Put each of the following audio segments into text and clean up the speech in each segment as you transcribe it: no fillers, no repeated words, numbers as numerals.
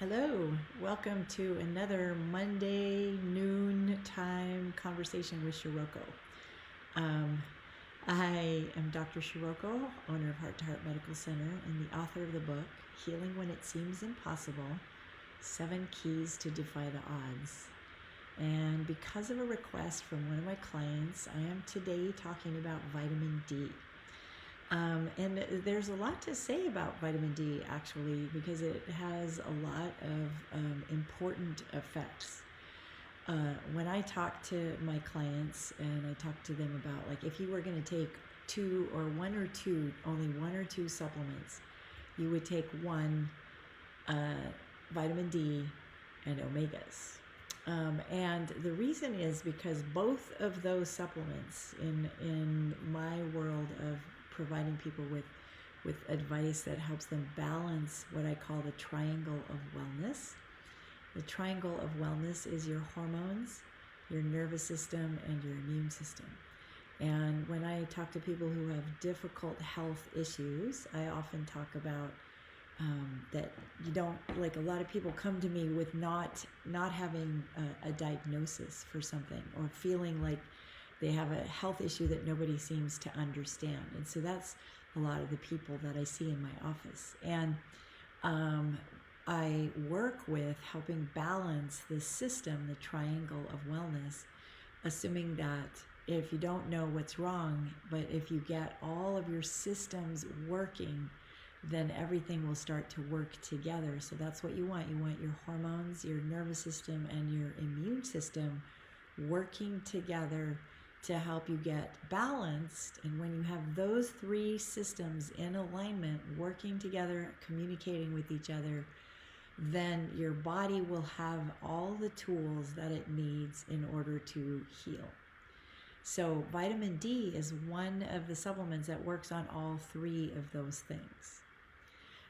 Hello, welcome to another Monday noontime conversation with Shiroko. Um, I am Dr. Shiroko, owner of Heart to Heart Medical Center, and the author of the book, Healing When It Seems Impossible 7 Keys to Defy the Odds. And because of a request from one of my clients, I am today talking about vitamin D. And there's a lot to say about vitamin D actually, because it has a lot of important effects. When I talk to my clients and I talk to them about, like, if you were going to take only one or two supplements, you would take one vitamin D and omegas. And the reason is because both of those supplements in my world of providing people with advice that helps them balance what I call the triangle of wellness. The triangle of wellness is your hormones, your nervous system, and your immune system. And when I talk to people who have difficult health issues, I often talk about that you don't, like, a lot of people come to me with not having a diagnosis for something, or feeling like they have a health issue that nobody seems to understand. And so that's a lot of the people that I see in my office. And I work with helping balance the system, the triangle of wellness, assuming that if you don't know what's wrong, but if you get all of your systems working, then everything will start to work together. So that's what you want. You want your hormones, your nervous system, and your immune system working together to help you get balanced. And when you have those three systems in alignment, working together, communicating with each other, then your body will have all the tools that it needs in order to heal. So vitamin D is one of the supplements that works on all three of those things.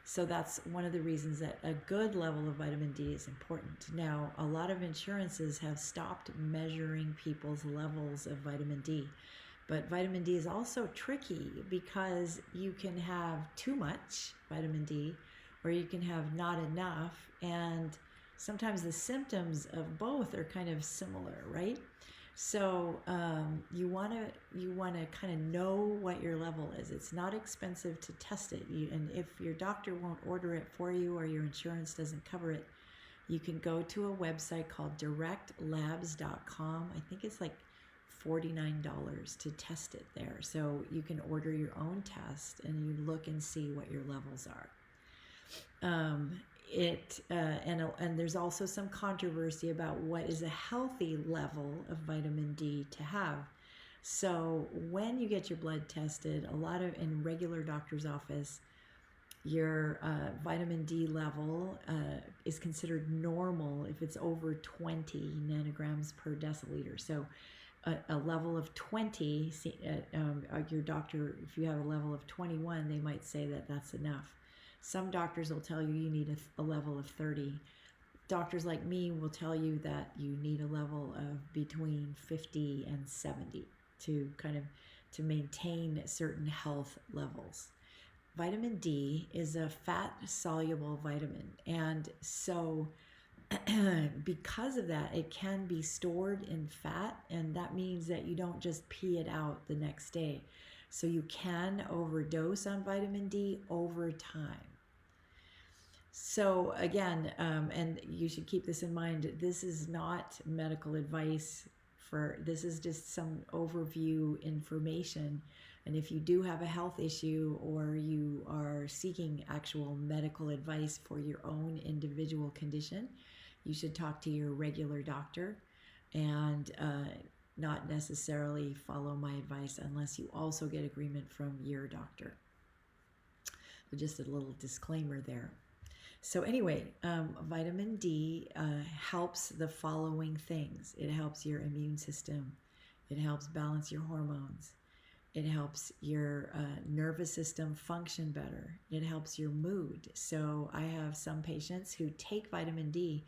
So that's one of the reasons that a good level of vitamin D is important. Now, a lot of insurances have stopped measuring people's levels of vitamin D. But vitamin D is also tricky because you can have too much vitamin D, or you can have not enough. And sometimes the symptoms of both are kind of similar, right? So you want to kind of know what your level is. It's not expensive to test it. And if your doctor won't order it for you, or your insurance doesn't cover it, you can go to a website called directlabs.com. I think it's like $49 to test it there. So you can order your own test and you look and see what your levels are. And there's also some controversy about what is a healthy level of vitamin D to have. So when you get your blood tested, in regular doctor's office, your vitamin D level is considered normal if it's over 20 nanograms per deciliter. So a level of 20, your doctor, if you have a level of 21, they might say that that's enough. Some doctors will tell you need a level of 30. Doctors like me will tell you that you need a level of between 50 and 70 to maintain certain health levels. Vitamin D is a fat-soluble vitamin, and so because of that, it can be stored in fat, and that means that you don't just pee it out the next day. So you can overdose on vitamin D over time. So again, and you should keep this in mind, this is not medical advice. This is just some overview information. And if you do have a health issue, or you are seeking actual medical advice for your own individual condition, you should talk to your regular doctor and not necessarily follow my advice unless you also get agreement from your doctor. So just a little disclaimer there. So anyway, vitamin D helps the following things. It helps your immune system. It helps balance your hormones. It helps your nervous system function better. It helps your mood. So I have some patients who take vitamin D,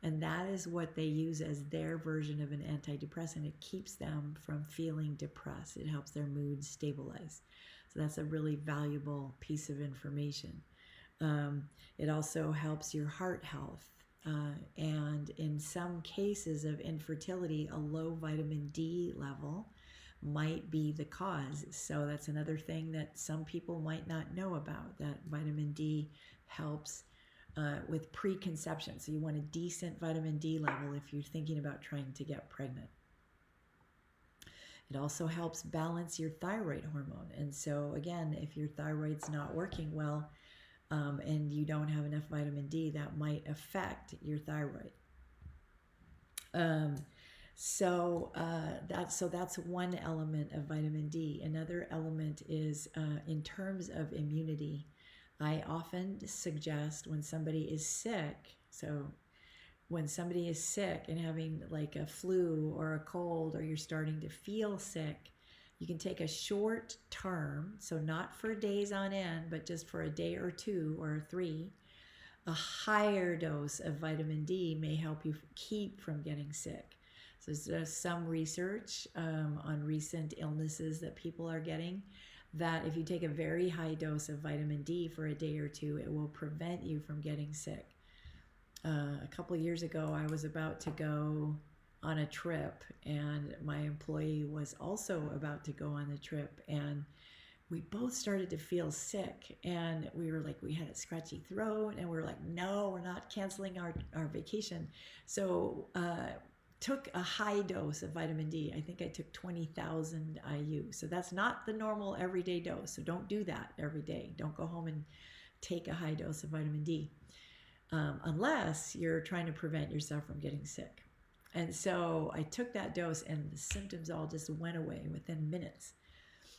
and that is what they use as their version of an antidepressant. It keeps them from feeling depressed. It helps their mood stabilize. So that's a really valuable piece of information. It also helps your heart health. And in some cases of infertility, a low vitamin D level might be the cause. So that's another thing that some people might not know about, that vitamin D helps with preconception. So you want a decent vitamin D level if you're thinking about trying to get pregnant. It also helps balance your thyroid hormone. And so again, if your thyroid's not working well, and you don't have enough vitamin D, that might affect your thyroid. So that's one element of vitamin D. Another element is in terms of immunity. I often suggest when somebody is sick, so when somebody is sick and having like a flu or a cold, or you're starting to feel sick, you can take a short term, so not for days on end, but just for a day or two or three, a higher dose of vitamin D may help you keep from getting sick. So there's some research on recent illnesses that people are getting, that if you take a very high dose of vitamin D for a day or two, it will prevent you from getting sick. A couple of years ago, I was about to go on a trip, and my employee was also about to go on the trip, and we both started to feel sick, and we were like, we had a scratchy throat, and we were like, no, we're not canceling our vacation. So took a high dose of vitamin D. I think I took 20,000 IU. So that's not the normal everyday dose. So don't do that every day. Don't go home and take a high dose of vitamin D unless you're trying to prevent yourself from getting sick. And so I took that dose, and the symptoms all just went away within minutes.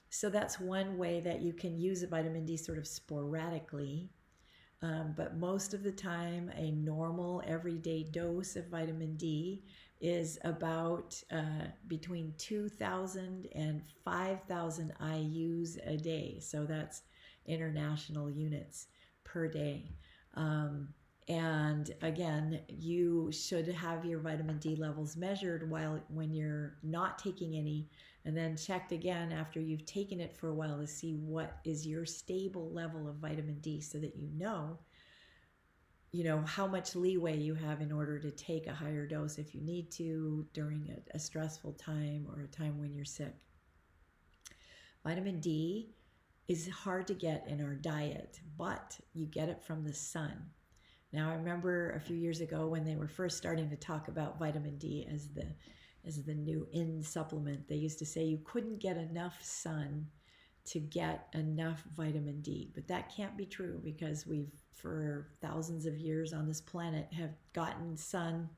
So that's one way that you can use a vitamin D sort of sporadically. But most of the time, a normal everyday dose of vitamin D is about between 2,000 and 5,000 IUs a day. So that's international units per day. And again, you should have your vitamin D levels measured when you're not taking any, and then checked again after you've taken it for a while to see what is your stable level of vitamin D, so that you know how much leeway you have in order to take a higher dose if you need to during a stressful time or a time when you're sick. Vitamin D is hard to get in our diet, but you get it from the sun. Now, I remember a few years ago when they were first starting to talk about vitamin D as the new in supplement, they used to say you couldn't get enough sun to get enough vitamin D. But that can't be true, because we've, for thousands of years on this planet, have gotten sun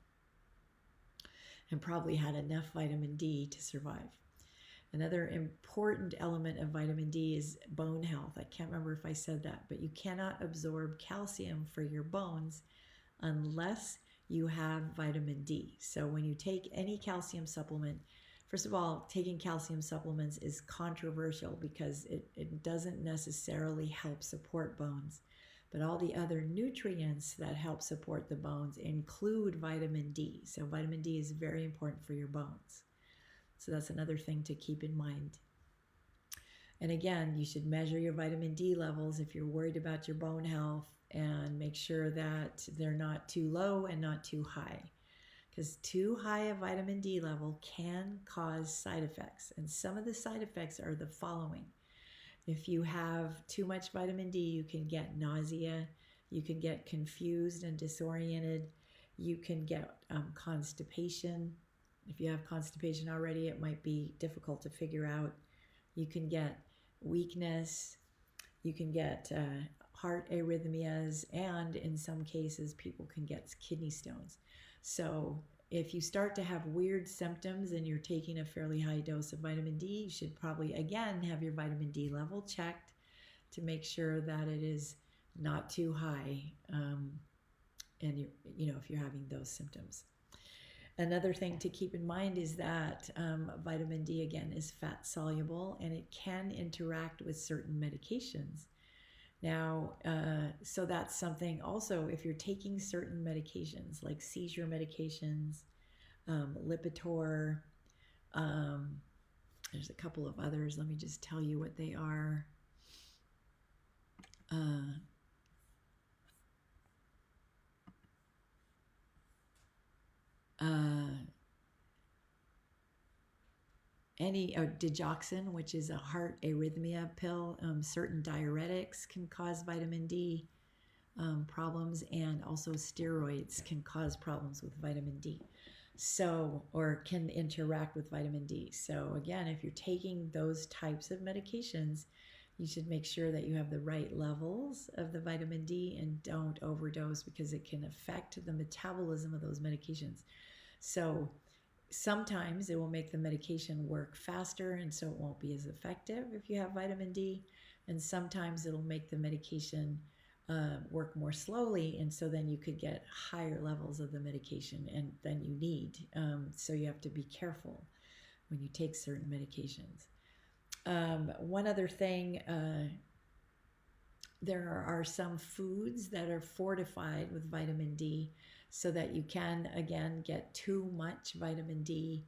and probably had enough vitamin D to survive. Another important element of vitamin D is bone health. I can't remember if I said that, but you cannot absorb calcium for your bones unless you have vitamin D. So when you take any calcium supplement, first of all, taking calcium supplements is controversial because it doesn't necessarily help support bones. But all the other nutrients that help support the bones include vitamin D. So vitamin D is very important for your bones. So that's another thing to keep in mind. And again, you should measure your vitamin D levels if you're worried about your bone health, and make sure that they're not too low and not too high. Because too high a vitamin D level can cause side effects. And some of the side effects are the following. If you have too much vitamin D, you can get nausea, you can get confused and disoriented, you can get constipation. If you have constipation already, it might be difficult to figure out. You can get weakness, you can get heart arrhythmias, and in some cases, people can get kidney stones. So if you start to have weird symptoms and you're taking a fairly high dose of vitamin D, you should probably, again, have your vitamin D level checked to make sure that it is not too high, and if you're having those symptoms. Another thing to keep in mind is that vitamin D, again, is fat soluble, and it can interact with certain medications. Now, so that's something also, if you're taking certain medications like seizure medications, Lipitor, there's a couple of others. Let me just tell you what they are. any digoxin, which is a heart arrhythmia pill. Certain diuretics can cause vitamin D problems, and also steroids can cause problems with vitamin D. So, or can interact with vitamin D. So, again, if you're taking those types of medications, you should make sure that you have the right levels of the vitamin D and don't overdose, because it can affect the metabolism of those medications. So, sometimes it will make the medication work faster, and so it won't be as effective if you have vitamin D. And sometimes it'll make the medication work more slowly, and so then you could get higher levels of the medication and than you need. So you have to be careful when you take certain medications. One other thing, there are some foods that are fortified with vitamin D so that you can, again, get too much vitamin D.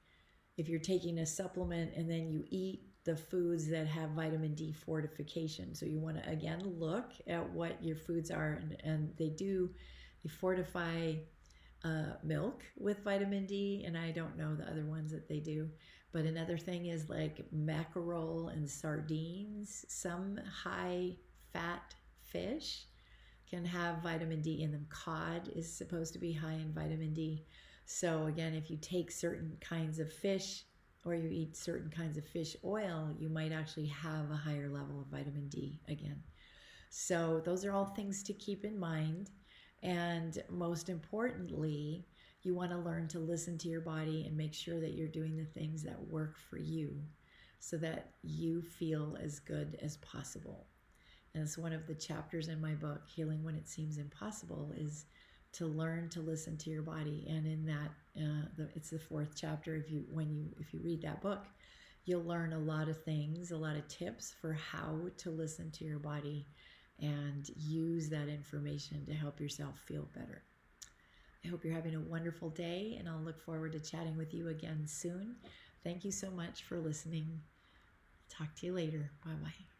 If you're taking a supplement and then you eat the foods that have vitamin D fortification. So you want to, again, look at what your foods are, and they fortify milk with vitamin D, and I don't know the other ones that they do. But another thing is like mackerel and sardines. Some high fat fish can have vitamin D in them. Cod is supposed to be high in vitamin D. So again, if you take certain kinds of fish or you eat certain kinds of fish oil, you might actually have a higher level of vitamin D again. So those are all things to keep in mind. And most importantly, you want to learn to listen to your body and make sure that you're doing the things that work for you so that you feel as good as possible. And it's one of the chapters in my book, Healing When It Seems Impossible, is to learn to listen to your body. And in that, it's the fourth chapter. If you read that book, you'll learn a lot of things, a lot of tips for how to listen to your body and use that information to help yourself feel better. I hope you're having a wonderful day, and I'll look forward to chatting with you again soon. Thank you so much for listening. Talk to you later. Bye-bye.